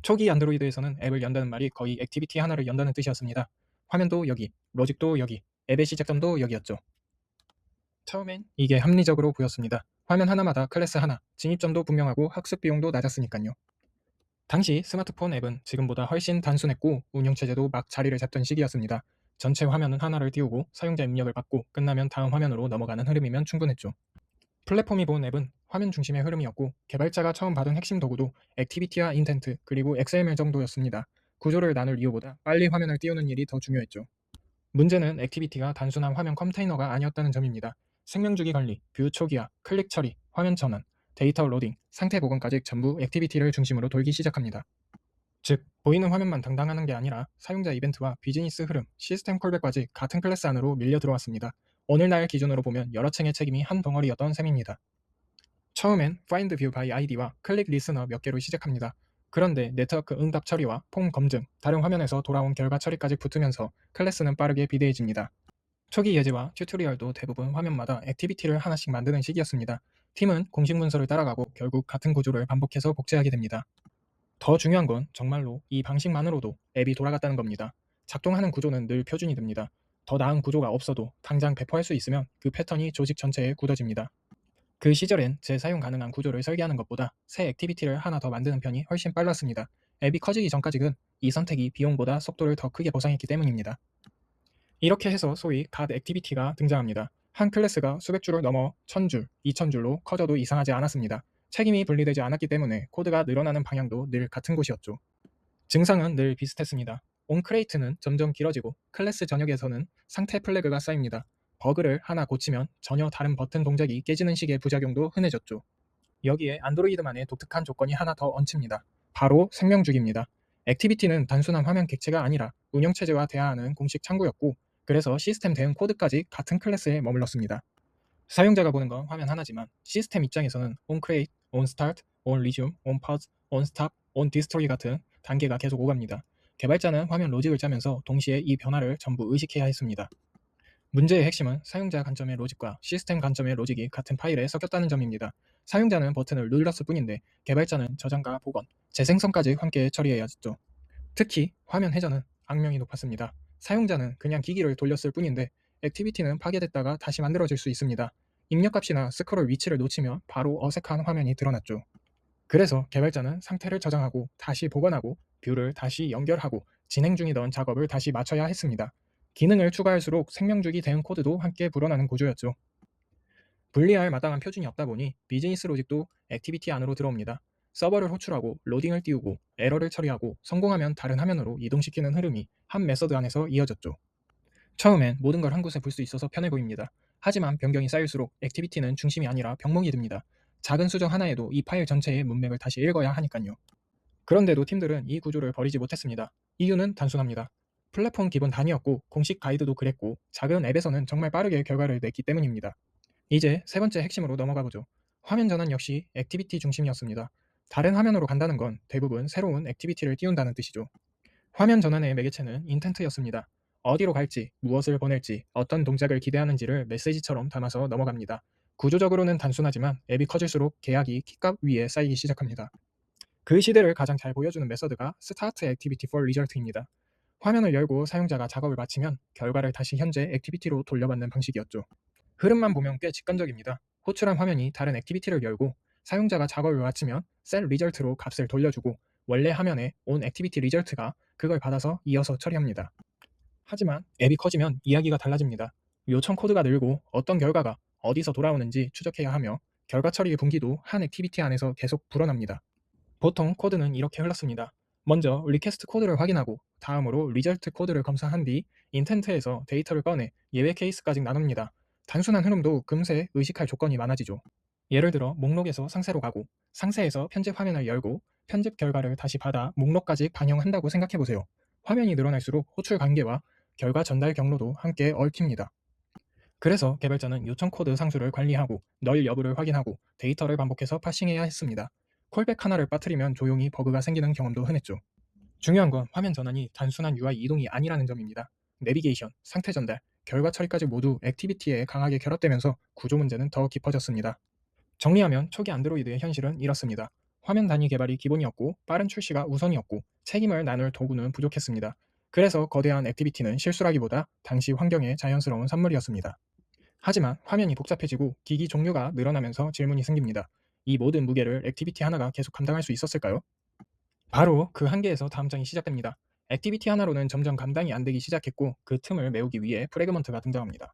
초기 안드로이드에서는 앱을 연다는 말이 거의 액티비티 하나를 연다는 뜻이었습니다. 화면도 여기, 로직도 여기, 앱의 시작점도 여기였죠. 처음엔 이게 합리적으로 보였습니다. 화면 하나마다 클래스 하나, 진입점도 분명하고 학습 비용도 낮았으니까요. 당시 스마트폰 앱은 지금보다 훨씬 단순했고 운영체제도 막 자리를 잡던 시기였습니다. 전체 화면은 하나를 띄우고 사용자 입력을 받고 끝나면 다음 화면으로 넘어가는 흐름이면 충분했죠. 플랫폼이 본 앱은 화면 중심의 흐름이었고 개발자가 처음 받은 핵심 도구도 액티비티와 인텐트 그리고 XML 정도였습니다. 구조를 나눌 이유보다 빨리 화면을 띄우는 일이 더 중요했죠. 문제는 액티비티가 단순한 화면 컨테이너가 아니었다는 점입니다. 생명주기 관리, 뷰 초기화, 클릭 처리, 화면 전환, 데이터 로딩, 상태 복원까지 전부 액티비티를 중심으로 돌기 시작합니다. 즉, 보이는 화면만 당당하는 게 아니라 사용자 이벤트와 비즈니스 흐름, 시스템 콜백까지 같은 클래스 안으로 밀려 들어왔습니다. 오늘날 기준으로 보면 여러 층의 책임이 한 덩어리였던 셈입니다. 처음엔 Find View by ID와 클릭 리스너 몇 개로 시작합니다. 그런데 네트워크 응답 처리와 폼 검증, 다른 화면에서 돌아온 결과 처리까지 붙으면서 클래스는 빠르게 비대해집니다. 초기 예제와 튜토리얼도 대부분 화면마다 액티비티를 하나씩 만드는 시기였습니다. 팀은 공식 문서를 따라가고 결국 같은 구조를 반복해서 복제하게 됩니다. 더 중요한 건 정말로 이 방식만으로도 앱이 돌아갔다는 겁니다. 작동하는 구조는 늘 표준이 됩니다. 더 나은 구조가 없어도 당장 배포할 수 있으면 그 패턴이 조직 전체에 굳어집니다. 그 시절엔 재사용 가능한 구조를 설계하는 것보다 새 액티비티를 하나 더 만드는 편이 훨씬 빨랐습니다. 앱이 커지기 전까지는 이 선택이 비용보다 속도를 더 크게 보상했기 때문입니다. 이렇게 해서 소위 갓 액티비티가 등장합니다. 한 클래스가 수백 줄을 넘어 1000줄, 2000줄로 커져도 이상하지 않았습니다. 책임이 분리되지 않았기 때문에 코드가 늘어나는 방향도 늘 같은 곳이었죠. 증상은 늘 비슷했습니다. 온크레이트는 점점 길어지고 클래스 전역에서는 상태 플래그가 쌓입니다. 버그를 하나 고치면 전혀 다른 버튼 동작이 깨지는 식의 부작용도 흔해졌죠. 여기에 안드로이드만의 독특한 조건이 하나 더 얹힙니다. 바로 생명주기입니다. 액티비티는 단순한 화면 객체가 아니라 운영체제와 대화하는 공식 창구였고 그래서 시스템 대응 코드까지 같은 클래스에 머물렀습니다. 사용자가 보는 건 화면 하나지만 시스템 입장에서는 onCreate, onStart, onResume, onPause, onStop, onDestroy 같은 단계가 계속 오갑니다. 개발자는 화면 로직을 짜면서 동시에 이 변화를 전부 의식해야 했습니다. 문제의 핵심은 사용자 관점의 로직과 시스템 관점의 로직이 같은 파일에 섞였다는 점입니다. 사용자는 버튼을 눌렀을 뿐인데 개발자는 저장과 복원, 재생성까지 함께 처리해야 했죠. 특히 화면 회전은 악명이 높았습니다. 사용자는 그냥 기기를 돌렸을 뿐인데 액티비티는 파괴됐다가 다시 만들어질 수 있습니다. 입력값이나 스크롤 위치를 놓치면 바로 어색한 화면이 드러났죠. 그래서 개발자는 상태를 저장하고 다시 복원하고 뷰를 다시 연결하고 진행 중이던 작업을 다시 맞춰야 했습니다. 기능을 추가할수록 생명주기 대응 코드도 함께 불어나는 구조였죠. 분리할 마땅한 표준이 없다 보니 비즈니스 로직도 액티비티 안으로 들어옵니다. 서버를 호출하고 로딩을 띄우고 에러를 처리하고 성공하면 다른 화면으로 이동시키는 흐름이 한 메서드 안에서 이어졌죠. 처음엔 모든 걸 한 곳에 볼 수 있어서 편해 보입니다. 하지만 변경이 쌓일수록 액티비티는 중심이 아니라 병목이 됩니다. 작은 수정 하나에도 이 파일 전체의 문맥을 다시 읽어야 하니까요. 그런데도 팀들은 이 구조를 버리지 못했습니다. 이유는 단순합니다. 플랫폼 기본 단위였고 공식 가이드도 그랬고 작은 앱에서는 정말 빠르게 결과를 냈기 때문입니다. 이제 세 번째 핵심으로 넘어가 보죠. 화면 전환 역시 액티비티 중심이었습니다. 다른 화면으로 간다는 건 대부분 새로운 액티비티를 띄운다는 뜻이죠. 화면 전환의 매개체는 인텐트였습니다. 어디로 갈지, 무엇을 보낼지, 어떤 동작을 기대하는지를 메시지처럼 담아서 넘어갑니다. 구조적으로는 단순하지만 앱이 커질수록 계약이 키값 위에 쌓이기 시작합니다. 그 시대를 가장 잘 보여주는 메서드가 Start Activity for Result입니다. 화면을 열고 사용자가 작업을 마치면 결과를 다시 현재 액티비티로 돌려받는 방식이었죠. 흐름만 보면 꽤 직관적입니다. 호출한 화면이 다른 액티비티를 열고 사용자가 작업을 마치면 셀 리절트로 값을 돌려주고 원래 화면에 온 액티비티 리절트가 그걸 받아서 이어서 처리합니다. 하지만 앱이 커지면 이야기가 달라집니다. 요청 코드가 늘고 어떤 결과가 어디서 돌아오는지 추적해야 하며 결과 처리 분기도 한 액티비티 안에서 계속 불어납니다. 보통 코드는 이렇게 흘렀습니다. 먼저 리퀘스트 코드를 확인하고 다음으로 리절트 코드를 검사한 뒤 인텐트에서 데이터를 꺼내 예외 케이스까지 나눕니다. 단순한 흐름도 금세 의식할 조건이 많아지죠. 예를 들어 목록에서 상세로 가고 상세에서 편집 화면을 열고 편집 결과를 다시 받아 목록까지 반영한다고 생각해보세요. 화면이 늘어날수록 호출 관계와 결과 전달 경로도 함께 얽힙니다. 그래서 개발자는 요청 코드 상수를 관리하고 널 여부를 확인하고 데이터를 반복해서 파싱해야 했습니다. 콜백 하나를 빠뜨리면 조용히 버그가 생기는 경험도 흔했죠. 중요한 건 화면 전환이 단순한 UI 이동이 아니라는 점입니다. 내비게이션, 상태 전달, 결과 처리까지 모두 액티비티에 강하게 결합되면서 구조 문제는 더 깊어졌습니다. 정리하면 초기 안드로이드의 현실은 이렇습니다. 화면 단위 개발이 기본이었고 빠른 출시가 우선이었고 책임을 나눌 도구는 부족했습니다. 그래서 거대한 액티비티는 실수라기보다 당시 환경에 자연스러운 산물이었습니다. 하지만 화면이 복잡해지고 기기 종류가 늘어나면서 질문이 생깁니다. 이 모든 무게를 액티비티 하나가 계속 감당할 수 있었을까요? 바로 그 한계에서 다음 장이 시작됩니다. 액티비티 하나로는 점점 감당이 안 되기 시작했고 그 틈을 메우기 위해 프래그먼트가 등장합니다.